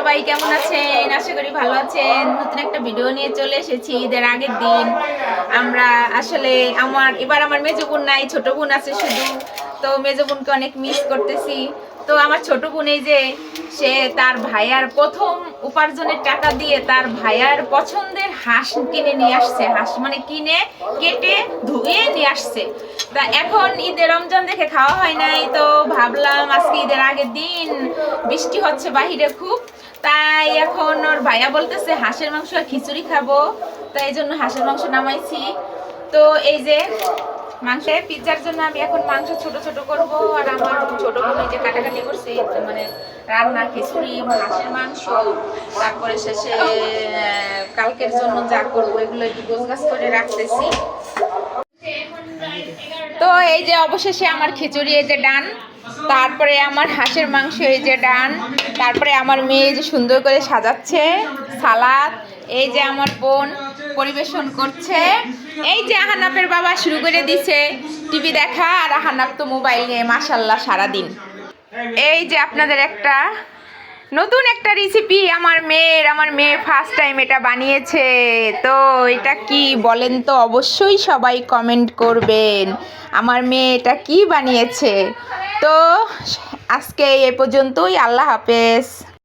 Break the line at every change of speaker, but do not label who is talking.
সবাই কেমন আছেন? আশা করি ভালো আছেন। নতুন একটা ভিডিও নিয়ে চলে এসেছি ঈদের আগের দিন। আমরা আসলে আমার মেজো বোন নাই, ছোট বোন আছে শুধু। তো মেজো বোনকে অনেক মিস করতেছি। তো আমার ছোট বোন এই যে সে তার ভাইয়ার প্রথম উপার্জনের টাকা দিয়ে তার ভাইয়ার পছন্দের হাঁস কিনে নিয়ে আসছে। হাঁস মানে কিনে কেটে ধুয়ে নিয়ে আসছে। তা এখন ঈদের রমজান দেখে খাওয়া হয় নাই, তো ভাবলাম আজকে ঈদের আগের দিন বৃষ্টি হচ্ছে বাহিরে খুব, তাই এখন ওর ভাইয়া বলতেছে হাঁসের মাংস আর খিচুড়ি খাবো, তাই এই জন্য হাঁসের মাংস নামাইছি। তো এই যে মাংসের পিৎজার জন্য আমি এখন মাংস ছোট ছোট করব, আর আমার ছোট বোন যে কাটাকাটি করছে মানে রান্না খিচুড়ি হাঁসের মাংস, তারপরে শেষে কালকের জন্য যা করবো এগুলো একটু গোছগাছ করে রাখতেছি। তো এই যে অবশেষে আমার খিচুড়ি এই যে ডান, তারপরে আমার হাঁসের মাংস এই যে ডান, তারপরে আমার মেয়ে যে সুন্দর করে সাজাচ্ছে সালাদ, এই যে আমার বোন পরিবেশন করছে, এই যে আহানাপের বাবা শুরু করে দিছে টিভি দেখা, আর আহানাপ তো মোবাইল নিয়ে মাশাল্লাহ সারাদিন। এই যে আপনাদের একটা নতুন একটা রেসিপি আমার মেয়ে ফার্স্ট টাইম এটা বানিয়েছে। তো এটা কি বলেন তো, অবশ্যই সবাই কমেন্ট করবেন আমার মেয়ে এটা কি বানিয়েছে। তো আজকে এ পর্যন্তই, আল্লাহ হাফেজ।